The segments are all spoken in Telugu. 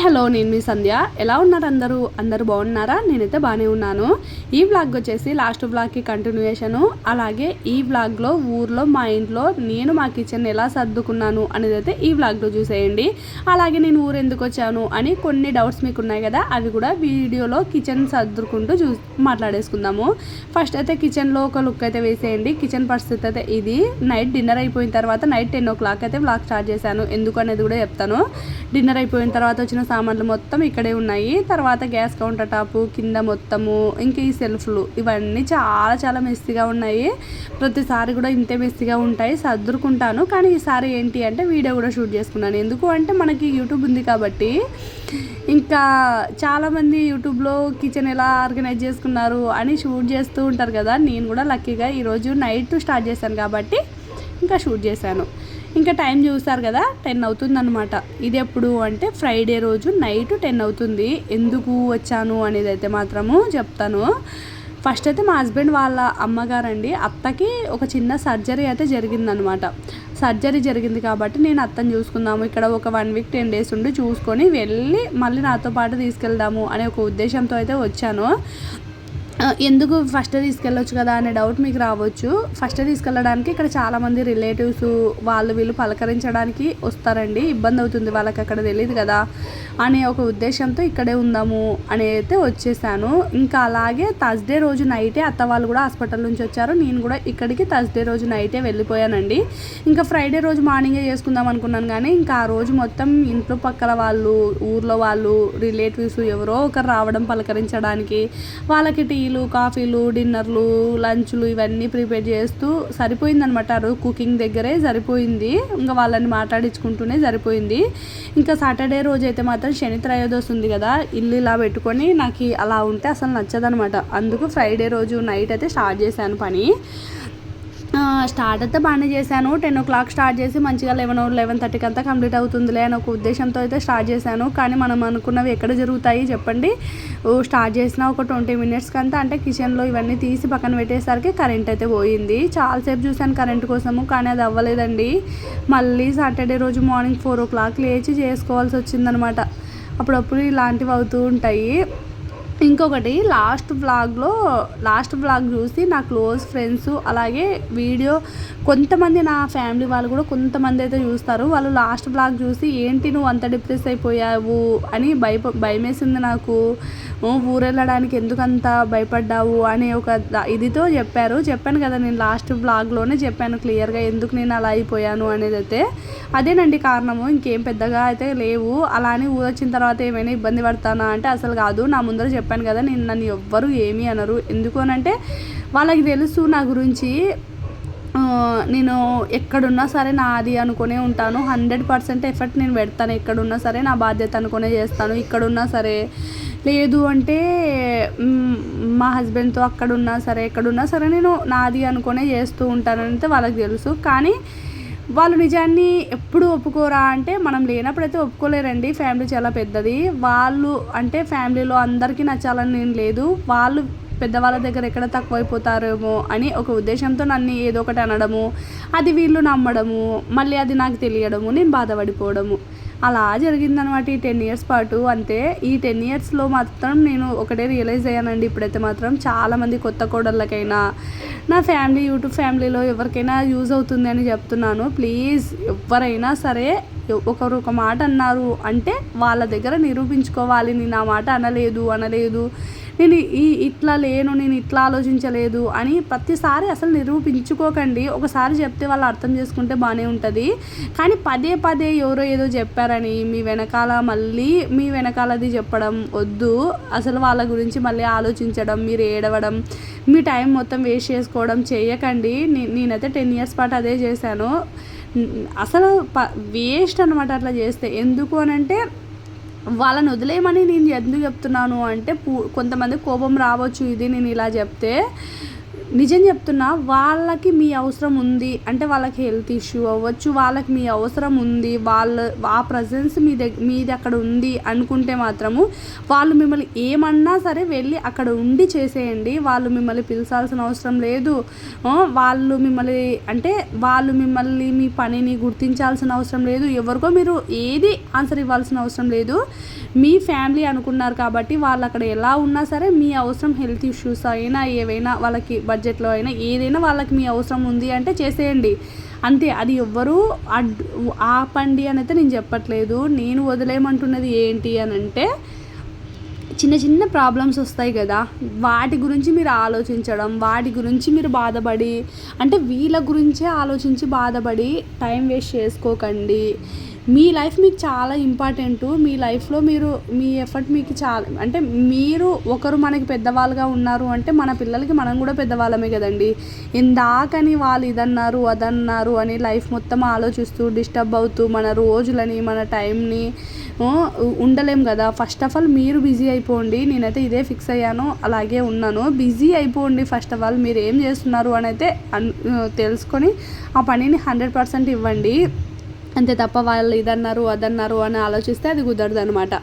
హలో, నేను మీ సంధ్య. ఎలా ఉన్నారు అందరూ బాగున్నారా? నేనైతే బాగానే ఉన్నాను. ఈ వ్లాగ్ వచ్చేసి లాస్ట్ వ్లాగ్కి కంటిన్యూయేషను. అలాగే ఈ వ్లాగ్లో ఊర్లో మా ఇంట్లో నేను మా కిచెన్ ఎలా సర్దుకున్నాను అనేది అయితే ఈ వ్లాగ్లో చూసేయండి. అలాగే నేను ఊరు ఎందుకు వచ్చాను అని కొన్ని డౌట్స్ మీకు ఉన్నాయి కదా, అవి కూడా వీడియోలో కిచెన్ సర్దుకుంటూ మాట్లాడేసుకుందాము. ఫస్ట్ అయితే కిచెన్లో ఒక లుక్ అయితే వేసేయండి. కిచెన్ పరిస్థితి అయితే ఇది. నైట్ డిన్నర్ అయిపోయిన తర్వాత నైట్ 10 o'clock అయితే వ్లాగ్ స్టార్ట్ చేశాను. ఎందుకు అనేది కూడా చెప్తాను. డిన్నర్ అయిపోయిన తర్వాత వచ్చిన సామాన్లు మొత్తం ఇక్కడే ఉన్నాయి. తర్వాత గ్యాస్ కౌంటర్ టాపు కింద మొత్తము, ఇంకా ఈ సెల్ఫ్లు ఇవన్నీ చాలా మెస్సీగా ఉన్నాయి. ప్రతిసారి కూడా ఇంతే మెస్సీగా ఉంటాయి, సర్దుకుంటాను. కానీ ఈసారి ఏంటి అంటే వీడియో కూడా షూట్ చేసుకున్నాను. ఎందుకు అంటే మనకి యూట్యూబ్ ఉంది కాబట్టి. ఇంకా చాలామంది యూట్యూబ్లో కిచెన్ ఎలా ఆర్గనైజ్ చేసుకున్నారు అని షూట్ చేస్తూ ఉంటారు కదా. నేను కూడా లక్కీగా ఈరోజు నైట్ స్టార్ట్ చేశాను కాబట్టి ఇంకా షూట్ చేశాను. ఇంకా టైం చూస్తారు కదా, 10 అవుతుంది అనమాట. ఇది ఎప్పుడు అంటే ఫ్రైడే రోజు నైట్ 10 అవుతుంది. ఎందుకు వచ్చాను అనేది అయితే మాత్రము చెప్తాను. ఫస్ట్ అయితే మా హస్బెండ్ వాళ్ళ అమ్మగారండి, అత్తకి ఒక చిన్న సర్జరీ అయితే జరిగిందనమాట. సర్జరీ జరిగింది కాబట్టి నేను అత్తని చూసుకుందాము, ఇక్కడ ఒక 1 week 10 days ఉండి చూసుకొని వెళ్ళి మళ్ళీ నాతో పాటు తీసుకెళ్దాము అనే ఒక ఉద్దేశంతో అయితే వచ్చాను. ఎందుకు ఫస్ట్ తీసుకెళ్ళొచ్చు కదా అనే డౌట్ మీకు రావచ్చు. ఫస్ట్ తీసుకెళ్ళడానికి ఇక్కడ చాలామంది రిలేటివ్స్ వీళ్ళు పలకరించడానికి వస్తారండి. ఇబ్బంది అవుతుంది వాళ్ళకి, అక్కడ తెలియదు కదా అనే ఒక ఉద్దేశంతో ఇక్కడే ఉందాము అని అయితే వచ్చేసాను. ఇంకా అలాగే థర్స్డే రోజు నైటే అత్త వాళ్ళు కూడా హాస్పిటల్ నుంచి వచ్చారు. నేను కూడా ఇక్కడికి థర్స్డే రోజు నైటే వెళ్ళిపోయానండి. ఇంకా ఫ్రైడే రోజు మార్నింగే చేసుకుందాం అనుకున్నాను, కానీ ఇంకా ఆ రోజు మొత్తం ఇంట్లో పక్కల వాళ్ళు, ఊర్లో వాళ్ళు, రిలేటివ్స్ ఎవరో ఒకరు రావడం పలకరించడానికి, వాళ్ళకి టీలు, కాఫీలు, డిన్నర్లు, లంచ్లు ఇవన్నీ ప్రిపేర్ చేస్తూ సరిపోయిందనమాట. ఆ రోజు కుకింగ్ దగ్గరే సరిపోయింది. ఇంకా వాళ్ళని మాట్లాడించుకుంటూనే సరిపోయింది. ఇంకా సాటర్డే రోజు అయితే మాత్రం శని త్రయోదశి ఉంది కదా, ఇల్లు ఇలా పెట్టుకొని నాకు అలా ఉంటే అసలు నచ్చదనమాట. అందుకు ఫ్రైడే రోజు నైట్ అయితే స్టార్ట్ చేశాను పని. స్టార్ట్ అయితే బాగానే చేశాను. 10 o'clock స్టార్ట్ చేసి మంచిగా 11-11:30 అంతా కంప్లీట్ అవుతుందిలే అని ఒక ఉద్దేశంతో అయితే స్టార్ట్ చేశాను. కానీ మనం అనుకున్నవి ఎక్కడ జరుగుతాయి చెప్పండి. స్టార్ట్ చేసిన ఒక 20 minutes అంతా అంటే కిచెన్లో ఇవన్నీ తీసి పక్కన పెట్టేసరికి కరెంట్ అయితే పోయింది. చాలాసేపు చూశాను కరెంట్ కోసము, కానీ అది అవ్వలేదండి. మళ్ళీ సాటర్డే రోజు మార్నింగ్ 4 o'clock లేచి చేసుకోవాల్సి వచ్చిందనమాట. అప్పుడప్పుడు ఇలాంటివి అవుతూ ఉంటాయి. ఇంకొకటి లాస్ట్ వ్లాగ్ చూసి నా క్లోజ్ ఫ్రెండ్స్, అలాగే వీడియో కొంతమంది నా ఫ్యామిలీ వాళ్ళు కూడా కొంతమంది అయితే చూస్తారు. వాళ్ళు లాస్ట్ వ్లాగ్ చూసి ఏంటి నువ్వు అంత డిప్రెస్ అయిపోయావు అని భయమేసింది నాకు, ఊరెళ్ళడానికి ఎందుకంత భయపడ్డావు అనే ఒక ఇదితో చెప్పాను కదా. నేను లాస్ట్ వ్లాగ్లోనే చెప్పాను క్లియర్గా ఎందుకు నేను అలా అయిపోయాను అనేది అయితే. అదేనండి కారణము, ఇంకేం పెద్దగా అయితే లేవు. అలా అని ఊరొచ్చిన తర్వాత ఏమైనా ఇబ్బంది పడతానా అంటే అసలు కాదు. నా ముందర చెప్పాను కదా, నన్ను ఎవ్వరు ఏమీ అనరు. ఎందుకు అనంటే వాళ్ళకి తెలుసు నా గురించి. నేను ఎక్కడున్నా సరే నాది అనుకునే ఉంటాను. 100% ఎఫర్ట్ నేను పెడతాను. ఎక్కడున్నా సరే నా బాధ్యత అనుకునే చేస్తాను. ఇక్కడున్నా సరే, లేదు అంటే మా హస్బెండ్తో అక్కడున్నా సరే, ఎక్కడున్నా సరే నేను నాది అనుకునే చేస్తూ ఉంటానంటే వాళ్ళకి తెలుసు. కానీ వాళ్ళు నిజాన్ని ఎప్పుడు ఒప్పుకోరా అంటే మనం లేనప్పుడైతే ఒప్పుకోలేరండి. ఫ్యామిలీ చాలా పెద్దది. వాళ్ళు అంటే ఫ్యామిలీలో అందరికీ నచ్చాలని నేను లేదు. వాళ్ళు పెద్దవాళ్ళ దగ్గర ఎక్కడ తక్కువైపోతారేమో అని ఒక ఉద్దేశంతో నన్ను ఏదో ఒకటి అనడము, అది వీళ్ళు నమ్మడము, మళ్ళీ అది నాకు తెలియడము, నేను బాధపడిపోవడము, అలా జరిగిందనమాట ఈ 10 years పాటు. అంతే. ఈ 10 yearsలో మాత్రం నేను ఒకటే రియలైజ్ అయ్యానండి. ఇప్పుడైతే మాత్రం చాలామంది కొత్త కోడళ్ళకైనా, నా యూట్యూబ్ ఫ్యామిలీలో ఎవరికైనా యూజ్ అవుతుంది అని చెప్తున్నాను. ప్లీజ్ ఎవరైనా సరే ఒకరు ఒక మాట అన్నారు అంటే వాళ్ళ దగ్గర నిరూపించుకోవాలి. నేను ఆ మాట అనలేదు, నేను ఇట్లా లేను, నేను ఇట్లా ఆలోచించలేదు అని ప్రతిసారి అసలు నిరూపించుకోకండి. ఒకసారి చెప్తే వాళ్ళు అర్థం చేసుకుంటే బాగానే ఉంటుంది. కానీ పదే ఎవరో ఏదో చెప్పారని మీ వెనకాలది చెప్పడం వద్దు. అసలు వాళ్ళ గురించి మళ్ళీ ఆలోచించడం, మీరు ఏడవడం, మీ టైం మొత్తం వేస్ట్ చేసుకోవడం చేయకండి. నేనైతే 10 years పాటు అదే చేశాను. అసలు వేస్ట్ అనమాట అట్లా చేస్తే. ఎందుకు అనంటే వాళ్ళని వదిలేయమని నేను ఎందుకు చెప్తున్నాను అంటే కొంతమంది కోపం రావచ్చు ఇది నేను ఇలా చెప్తే. నిజం చెప్తున్నా, వాళ్ళకి మీ అవసరం ఉంది అంటే వాళ్ళకి హెల్త్ ఇష్యూ అవ్వచ్చు, వాళ్ళకి మీ అవసరం ఉంది, ఆ ప్రజెన్స్ మీది అక్కడ ఉంది అనుకుంటే మాత్రము వాళ్ళు మిమ్మల్ని ఏమన్నా సరే వెళ్ళి అక్కడ ఉండి చేసేయండి. వాళ్ళు మిమ్మల్ని పిలిచాల్సిన అవసరం లేదు. వాళ్ళు మిమ్మల్ని మీ పనిని గుర్తించాల్సిన అవసరం లేదు. ఎవరికో మీరు ఏది ఆన్సర్ ఇవ్వాల్సిన అవసరం లేదు. మీ ఫ్యామిలీ అనుకున్నారు కాబట్టి వాళ్ళు అక్కడ ఎలా ఉన్నా సరే మీ అవసరం హెల్త్ ఇష్యూస్ అయినా ఏవైనా వాళ్ళకి బడ్జెట్లో అయినా ఏదైనా వాళ్ళకి మీ అవసరం ఉంది అంటే చేసేయండి అంతే. అది ఎవ్వరూ ఆపండి అని అయితే నేను చెప్పట్లేదు. నేను వదిలేయమంటున్నది ఏంటి అని అంటే, చిన్న చిన్న ప్రాబ్లమ్స్ వస్తాయి కదా, వాటి గురించి మీరు ఆలోచించడం, వాటి గురించి మీరు బాధపడి అంటే వీళ్ళ గురించే ఆలోచించి బాధపడి టైం వేస్ట్ చేసుకోకండి. మీ లైఫ్ మీకు చాలా ఇంపార్టెంటు. మీ లైఫ్లో మీ ఎఫర్ట్ మీకు చాలా అంటే మీరు ఒకరు మనకి పెద్దవాళ్ళుగా ఉన్నారు అంటే మన పిల్లలకి మనం కూడా పెద్దవాళ్ళమే కదండి. ఇందాకని వాళ్ళు ఇదన్నారు అదన్నారు అని లైఫ్ మొత్తం ఆలోచిస్తూ డిస్టర్బ్ అవుతూ మన రోజులని మన టైంని ఉండలేం కదా. ఫస్ట్ ఆఫ్ ఆల్ మీరు బిజీ అయిపోండి. నేనైతే ఇదే ఫిక్స్ అయ్యాను, అలాగే ఉన్నాను. బిజీ అయిపోండి ఫస్ట్ ఆఫ్ ఆల్. మీరు ఏం చేస్తున్నారు అని అయితే తెలుసుకొని ఆ పనిని 100% ఇవ్వండి. అంతే తప్ప వాళ్ళు ఇదన్నారు అదన్నారు అని ఆలోచిస్తే అది కుదరదు అనమాట.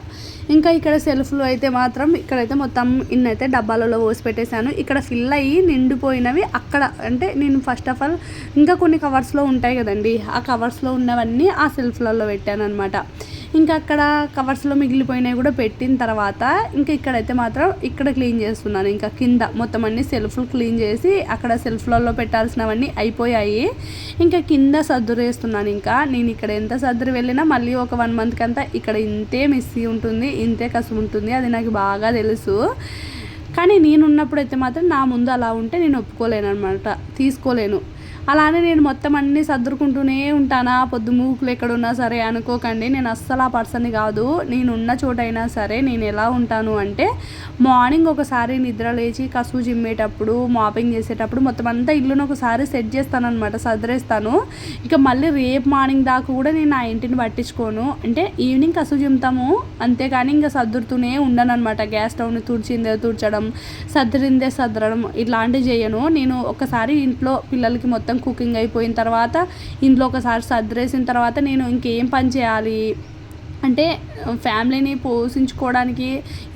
ఇంకా ఇక్కడ సెల్ఫ్లో అయితే మాత్రం ఇక్కడైతే మొత్తం ఇన్నైతే డబ్బాలలో పోసి పెట్టేశాను. ఇక్కడ ఫిల్ అయ్యి నిండిపోయినవి అక్కడ అంటే నేను ఫస్ట్ ఆఫ్ ఆల్ ఇంకా కొన్ని కవర్స్లో ఉంటాయి కదండి, ఆ కవర్స్లో ఉన్నవన్నీ ఆ సెల్ఫ్లలో పెట్టాను అనమాట. ఇంకా అక్కడ కవర్స్లో మిగిలిపోయినవి కూడా పెట్టిన తర్వాత ఇంకా ఇక్కడైతే మాత్రం ఇక్కడ క్లీన్ చేస్తున్నాను. ఇంకా కింద మొత్తం అన్ని సెల్ఫ్లు క్లీన్ చేసి అక్కడ సెల్ఫ్లలో పెట్టాల్సినవన్నీ అయిపోయాయి. ఇంకా కింద సర్దురేస్తున్నాను. ఇంకా నేను ఇక్కడ ఎంత సర్దురు వెళ్ళినా మళ్ళీ ఒక 1 మంత్కి అంతా ఇక్కడ ఇంతే మెస్సీ ఉంటుంది, ఇంతే కసు ఉంటుంది. అది నాకు బాగా తెలుసు. కానీ నేను ఉన్నప్పుడైతే మాత్రం నా ముందు అలా ఉంటే నేను ఒప్పుకోలేను అనమాట, తీసుకోలేను. అలానే నేను మొత్తం అన్నీ సర్దుకుంటూనే ఉంటానా పొద్దు మూకులు ఎక్కడున్నా సరే అనుకోకండి. నేను అస్సలు ఆ పర్సన్ని కాదు. నేను ఉన్న చోటైనా సరే నేను ఎలా ఉంటాను అంటే, మార్నింగ్ ఒకసారి నిద్ర లేచి కసువు జిమ్మేటప్పుడు మాపింగ్ చేసేటప్పుడు మొత్తం అంతా ఇల్లును ఒకసారి సెట్ చేస్తాను అనమాట, సర్దిరేస్తాను. ఇంకా మళ్ళీ రేపు మార్నింగ్ దాకా కూడా నేను ఆ ఇంటిని పట్టించుకోను. అంటే ఈవినింగ్ కసువు జిమ్తాము అంతేకాని ఇంకా సర్దుతూనే ఉండను అనమాట. గ్యాస్ స్టవ్ని తుడిచడం, సర్దిరిందే సర్దడం ఇట్లాంటివి చేయను. నేను ఒకసారి ఇంట్లో పిల్లలకి మొత్తం కుకింగ్ అయిపోయిన తర్వాత ఇంట్లో ఒకసారి సర్దిరేసిన తర్వాత నేను ఇంకేం పని చేయాలి అంటే, ఫ్యామిలీని పోషించుకోవడానికి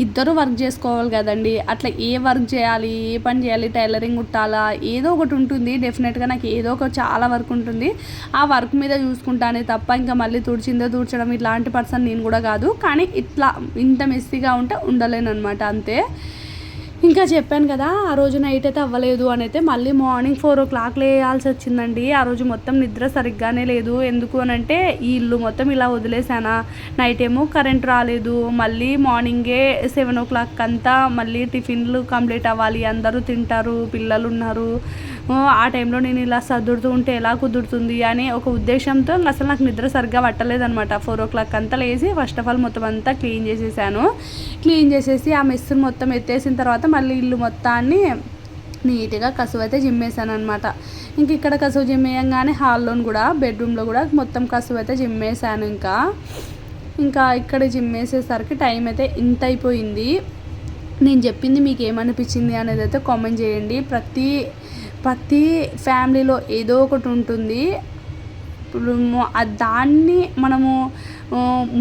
ఇద్దరు వర్క్ చేసుకోవాలి కదండి. అట్లా ఏ వర్క్ చేయాలి, ఏ పని చేయాలి, టైలరింగ్ కుట్టాలా, ఏదో ఒకటి ఉంటుంది. డెఫినెట్గా నాకు ఏదో ఒక చాలా వర్క్ ఉంటుంది. ఆ వర్క్ మీద చూసుకుంటానే తప్ప ఇంకా మళ్ళీ తుడిచడం ఇట్లాంటి పర్సన్ నేను కూడా కాదు. కానీ ఇట్లా ఇంత మెస్సీగా ఉంటే ఉండలేను అనమాట, అంతే. ఇంకా చెప్పాను కదా, ఆ రోజు నైట్ అయితే అవ్వలేదు అని అయితే మళ్ళీ మార్నింగ్ 4 o'clock లేయాల్సి వచ్చిందండి. ఆ రోజు మొత్తం నిద్ర సరిగ్గానే లేదు. ఎందుకు అని అంటే ఈ ఇల్లు మొత్తం ఇలా వదిలేసానా, నైట్ ఏమో కరెంట్ రాలేదు, మళ్ళీ మార్నింగే 7 o'clock అంతా మళ్ళీ టిఫిన్లు కంప్లీట్ అవ్వాలి, అందరూ తింటారు, పిల్లలు ఉన్నారు. ఆ టైంలో నేను ఇలా సర్దుతూ ఉంటే ఎలా కుదురుతుంది అని ఒక ఉద్దేశంతో అసలు నాకు నిద్ర సరిగ్గా పట్టలేదనమాట. 4 o'clock అంతా లేచి ఫస్ట్ ఆఫ్ ఆల్ మొత్తం అంతా క్లీన్ చేసేసాను. క్లీన్ చేసేసి ఆ మెస్సును మొత్తం ఎత్తేసిన తర్వాత మళ్ళీ ఇల్లు మొత్తాన్ని నీట్గా కసువు అయితే జిమ్మేసాను అనమాట. ఇంక ఇక్కడ కసువు జిమ్మేయంగానే హాల్లోని కూడా బెడ్రూమ్లో కూడా మొత్తం కసువు అయితే జిమ్మేసాను. ఇంకా ఇక్కడ జిమ్మేసేసరికి టైం అయితే ఇంత అయిపోయింది. నేను చెప్పింది మీకు ఏమనిపించింది అనేది అయితే కామెంట్ చేయండి. ప్రతి ఫ్యామిలీలో ఏదో ఒకటి ఉంటుంది. దాన్ని మనము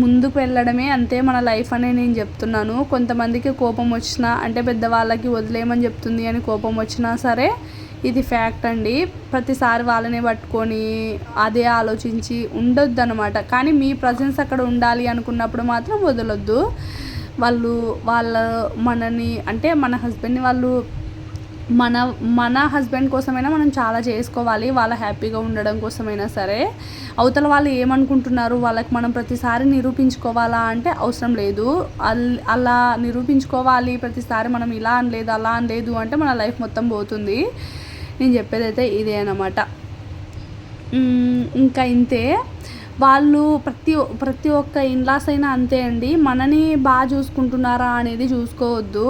ముందుకు వెళ్ళడమే అంతే మన లైఫ్ అనే నేను చెప్తున్నాను. కొంతమందికి కోపం వచ్చినా అంటే పెద్దవాళ్ళకి వదిలేయమని చెప్తుంది అని కోపం వచ్చినా సరే ఇది ఫ్యాక్ట్ అండి. ప్రతిసారి వాళ్ళనే పట్టుకొని అదే ఆలోచించి ఉండొద్దు అనమాట. కానీ మీ ప్రజెన్స్ అక్కడ ఉండాలి అనుకున్నప్పుడు మాత్రం వదలొద్దు. మనని అంటే మన హస్బెండ్ని వాళ్ళు మన హస్బెండ్ కోసమైనా మనం చాలా చేసుకోవాలి. వాళ్ళ హ్యాపీగా ఉండడం కోసమైనా సరే. అవతల వాళ్ళు ఏమనుకుంటున్నారు వాళ్ళకి మనం ప్రతిసారి నిరూపించుకోవాలా అంటే అవసరం లేదు. అలా నిరూపించుకోవాలి ప్రతిసారి మనం ఇలా అనలేదు అలా అనలేదు అంటే మన లైఫ్ మొత్తం పోతుంది. నేను చెప్పేదైతే ఇదే అన్నమాట. ఇంకా ఇంతే. వాళ్ళు ప్రతి ఒక్క ఇన్లాస్ అయినా అంతే అండి. మనని బాగా చూసుకుంటున్నారా అనేది చూసుకోవద్దు.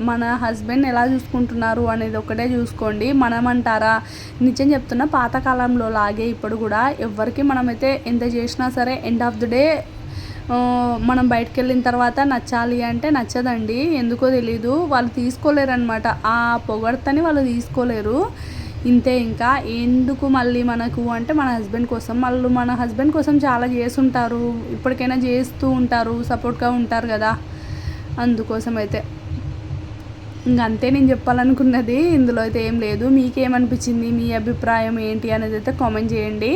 మన హస్బెండ్ ఎలా చూసుకుంటున్నారు అనేది ఒకటే చూసుకోండి. మనమంటారా, నిజం చెప్తున్నా, పాతకాలంలో లాగే ఇప్పుడు కూడా ఎవరికి మనమైతే ఎంత చేసినా సరే ఎండ్ ఆఫ్ ది డే మనం బయటకు వెళ్ళిన తర్వాత నచ్చాలి అంటే నచ్చదండి, ఎందుకో తెలీదు. వాళ్ళు తీసుకోలేరు అనమాట, ఆ పొగడ్తని వాళ్ళు తీసుకోలేరు. ఇంతే, ఇంకా ఎందుకు మళ్ళీ మనకు అంటే మన హస్బెండ్ కోసం, వాళ్ళు మన హస్బెండ్ కోసం చాలా చేస్తుంటారు, ఇప్పటికైనా చేస్తూ ఉంటారు, సపోర్ట్గా ఉంటారు కదా, అందుకోసం అయితే ఇంక అంతే నేను చెప్పాలనుకున్నది. ఇందులో అయితే ఏం లేదు. మీకేమనిపించింది, మీ అభిప్రాయం ఏంటి అనేది అయితే కామెంట్ చేయండి.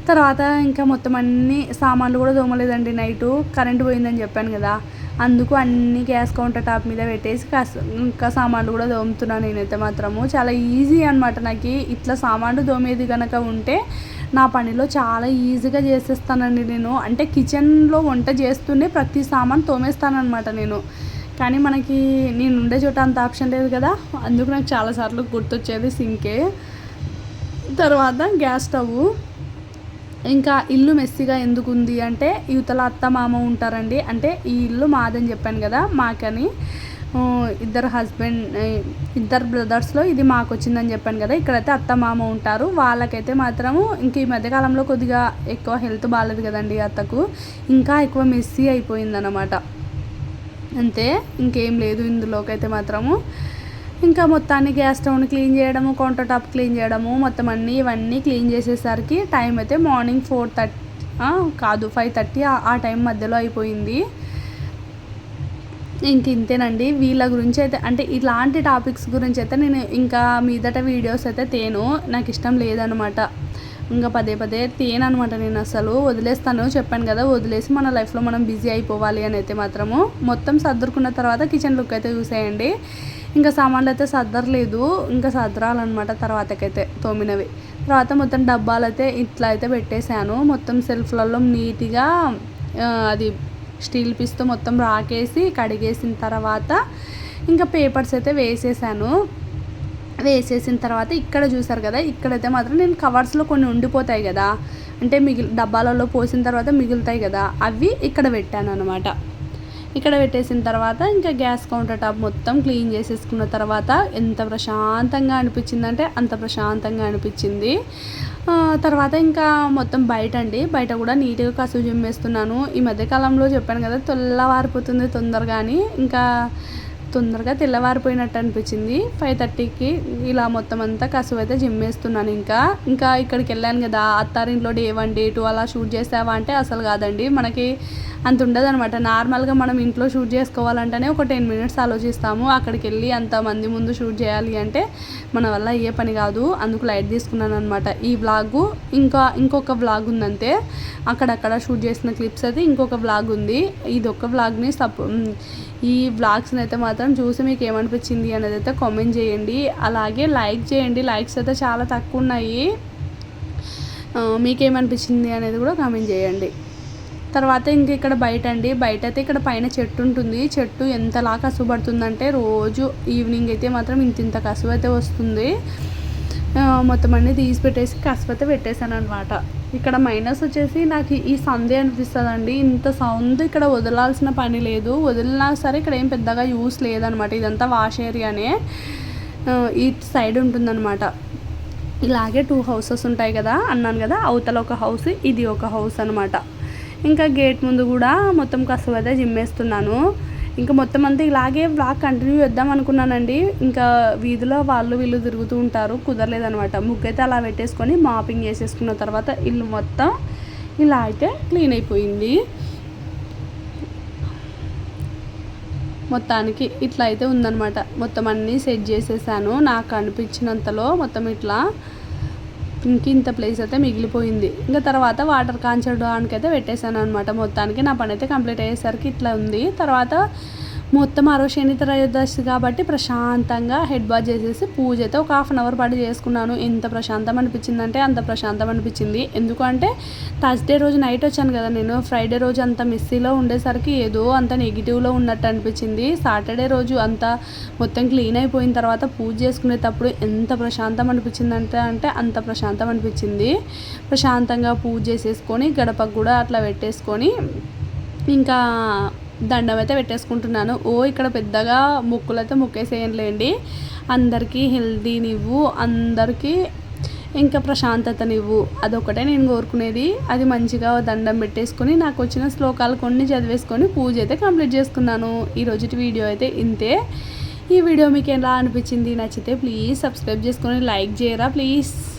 తర్వాత ఇంకా మొత్తం అన్ని సామాన్లు కూడా తోమలేదండి. నైటు కరెంటు పోయిందని చెప్పాను కదా, అందుకు అన్ని గ్యాస్ కౌంటర్ టాప్ మీద పెట్టేసి ఇంకా సామాన్లు కూడా తోముతున్నాను నేనైతే మాత్రము. చాలా ఈజీ అనమాట నాకు ఇట్లా సామాన్లు తోమేది కనుక ఉంటే నా పనిలో చాలా ఈజీగా చేసేస్తానండి నేను. అంటే కిచెన్లో వంట చేస్తూనే ప్రతి సామాన్ తోమేస్తానమాట నేను. కానీ మనకి నేను ఉండే చోట అంత ఆప్షన్ లేదు కదా, అందుకు నాకు చాలాసార్లు గుర్తొచ్చేది సింకే. తర్వాత గ్యాస్ స్టవ్. ఇంకా ఇల్లు మెస్సీగా ఎందుకు ఉంది అంటే యువతల అత్త మామ ఉంటారండి. అంటే ఈ ఇల్లు మాదని చెప్పాను కదా, మాకని ఇద్దరు బ్రదర్స్లో ఇది మాకు వచ్చిందని చెప్పాను కదా. ఇక్కడైతే అత్త మామ ఉంటారు. వాళ్ళకైతే మాత్రము ఇంక ఈ మధ్యకాలంలో కొద్దిగా ఎక్కువ హెల్త్ బాగాలేదు కదండి అత్తకు, ఇంకా ఎక్కువ మెస్సీ అయిపోయిందన్నమాట. అంతే, ఇంకేం లేదు ఇందులోకైతే మాత్రము. ఇంకా మొత్తాన్ని గ్యాస్ స్టవ్ని క్లీన్ చేయడము, కౌంటర్ టాప్ క్లీన్ చేయడము, మొత్తం ఇవన్నీ క్లీన్ చేసేసరికి టైం అయితే మార్నింగ్ 5:30 ఆ టైం మధ్యలో అయిపోయింది. ఇంతేనండి. వీళ్ళ గురించి అయితే అంటే ఇలాంటి టాపిక్స్ గురించి అయితే నేను ఇంకా మీదట వీడియోస్ అయితే నాకు ఇష్టం లేదనమాట. ఇంకా పదే తేననమాట నేను, అసలు వదిలేస్తాను, చెప్పాను కదా, వదిలేసి మన లైఫ్లో మనం బిజీ అయిపోవాలి అని అయితే మాత్రము. మొత్తం సర్దుకున్న తర్వాత కిచెన్ లుక్ అయితే చూసేయండి. ఇంకా సామాన్లు అయితే సర్దరలేదు, ఇంకా సర్దరాలన్నమాట తర్వాతకైతే తోమినవి. తర్వాత మొత్తం డబ్బాలు అయితే ఇట్లా అయితే పెట్టేశాను. మొత్తం సెల్ఫ్లలో నీట్గా అది స్టీల్ పీస్తో మొత్తం రాకేసి కడిగేసిన తర్వాత ఇంకా పేపర్స్ అయితే వేసేసిన తర్వాత ఇక్కడ చూసారు కదా, ఇక్కడైతే మాత్రం నేను కవర్స్లో కొన్ని ఉండిపోతాయి కదా, అంటే డబ్బాలలో పోసిన తర్వాత మిగులుతాయి కదా, అవి ఇక్కడ పెట్టాను అనమాట. ఇక్కడ పెట్టేసిన తర్వాత ఇంకా గ్యాస్ కౌంటర్ టాప్ మొత్తం క్లీన్ చేసేసుకున్న తర్వాత ఎంత ప్రశాంతంగా అనిపించిందంటే అంత ప్రశాంతంగా అనిపించింది. తర్వాత ఇంకా మొత్తం బయట కూడా నీట్గా కసువు జిమ్మేస్తున్నాను. ఈ మధ్యకాలంలో చెప్పాను కదా, తెల్లవారిపోతుంది తొందరగాని, ఇంకా తొందరగా తెల్లవారిపోయినట్టు అనిపించింది. 5:30కి ఇలా మొత్తం అంతా కసువు అయితే జిమ్మేస్తున్నాను. ఇంకా ఇక్కడికి వెళ్ళాను కదా, అత్తారింట్లో Day 1 Day 2 అలా షూట్ చేసావా అంటే అసలు కాదండి, మనకి అంత ఉండదు అనమాట. నార్మల్గా మనం ఇంట్లో షూట్ చేసుకోవాలంటేనే ఒక 10 minutes ఆలోచిస్తాము, అక్కడికి వెళ్ళి అంతమంది ముందు షూట్ చేయాలి అంటే మన వల్ల అయ్యే పని కాదు. అందుకు లైట్ తీసుకున్నాను అనమాట. ఈ వ్లాగు ఇంకొక వ్లాగ్ ఉందంతే, అక్కడక్కడ షూట్ చేసిన క్లిప్స్ అయితే ఇంకొక వ్లాగ్ ఉంది. ఇది ఒక వ్లాగ్ని ఈ వ్లాగ్స్ని అయితే మాత్రం చూసి మీకు ఏమనిపించింది అనేది అయితే కామెంట్ చేయండి. అలాగే లైక్ చేయండి, లైక్స్ అయితే చాలా తక్కువ ఉన్నాయి. మీకేమనిపించింది అనేది కూడా కామెంట్ చేయండి. తర్వాత ఇంక ఇక్కడ బయట అయితే ఇక్కడ పైన చెట్టు ఉంటుంది. చెట్టు ఎంతలా కసువు పడుతుందంటే రోజు ఈవినింగ్ అయితే మాత్రం ఇంత కసువు అయితే వస్తుంది. మొత్తం అన్నీ తీసి పెట్టేసి కసువు అయితే పెట్టేశాను అనమాట. ఇక్కడ మైనస్ వచ్చేసి నాకు ఈ సందే అనిపిస్తుందండి. ఇంత సౌండ్ ఇక్కడ వదలాల్సిన పని లేదు, వదిలినా సరే ఇక్కడ ఏం పెద్దగా యూస్ లేదనమాట. ఇదంతా వాష్ ఏరియానే, ఈ సైడ్ ఉంటుందన్నమాట. ఇలాగే 2 houses ఉంటాయి కదా అన్నాను కదా, అవతల ఒక హౌస్, ఇది ఒక హౌస్ అనమాట. ఇంకా గేట్ ముందు కూడా మొత్తం కసువు అయితే జిమ్మేస్తున్నాను. ఇంకా మొత్తం అంతా ఇలాగే వ్లాగ్ కంటిన్యూ చేద్దాం అనుకున్నానండి. ఇంకా వీధిలో వీళ్ళు తిరుగుతూ ఉంటారు, కుదరలేదనమాట. ముగ్గైతే అలా పెట్టేసుకొని మాపింగ్ చేసేసుకున్న తర్వాత ఇల్లు మొత్తం ఇలా అయితే క్లీన్ అయిపోయింది. మొత్తానికి ఇట్లా అయితే ఉందన్నమాట. మొత్తం అన్నీ సెట్ చేసేసాను నాకు అనిపించినంతలో. మొత్తం ఇట్లా ఇంత ప్లేస్ అయితే మిగిలిపోయింది. ఇంకా తర్వాత వాటర్ కాంచడానికి అయితే పెట్టేశాను అనమాట. మొత్తానికి నా పని అయితే కంప్లీట్ అయ్యేసరికి ఇట్లా ఉంది. తర్వాత మొత్తం ఆ రోజు శని త్రయోదశి కాబట్టి ప్రశాంతంగా హెడ్ బాత్ చేసేసి పూజ అయితే ఒక 1/2 hour పాటు చేసుకున్నాను. ఎంత ప్రశాంతం అనిపించిందంటే అంత ప్రశాంతం అనిపించింది. ఎందుకంటే థర్స్డే రోజు నైట్ వచ్చాను కదా నేను, ఫ్రైడే రోజు అంత మెస్సీలో ఉండేసరికి ఏదో అంత నెగిటివ్లో ఉన్నట్టు అనిపించింది. సాటర్డే రోజు అంతా మొత్తం క్లీన్ అయిపోయిన తర్వాత పూజ చేసుకునేటప్పుడు ఎంత ప్రశాంతం అనిపించిందంటే అంత ప్రశాంతం అనిపించింది. ప్రశాంతంగా పూజ చేసేసుకొని గడపకు కూడా అట్లా పెట్టేసుకొని ఇంకా దండం అయితే పెట్టేసుకుంటున్నాను. ఇక్కడ పెద్దగా మొక్కులు అయితే మొక్కేసేయంలేండి. అందరికీ హెల్దీనివ్వు, అందరికీ ఇంకా ప్రశాంతతనివ్వు, అదొకటే నేను కోరుకునేది. అది మంచిగా దండం పెట్టేసుకొని నాకు వచ్చిన శ్లోకాలు కొన్ని చదివేసుకొని పూజ అయితే కంప్లీట్ చేసుకున్నాను. ఈరోజు వీడియో అయితే ఇంతే. ఈ వీడియో మీకు ఎలా అనిపించింది? నచ్చితే ప్లీజ్ సబ్స్క్రైబ్ చేసుకొని లైక్ చేయరా ప్లీజ్.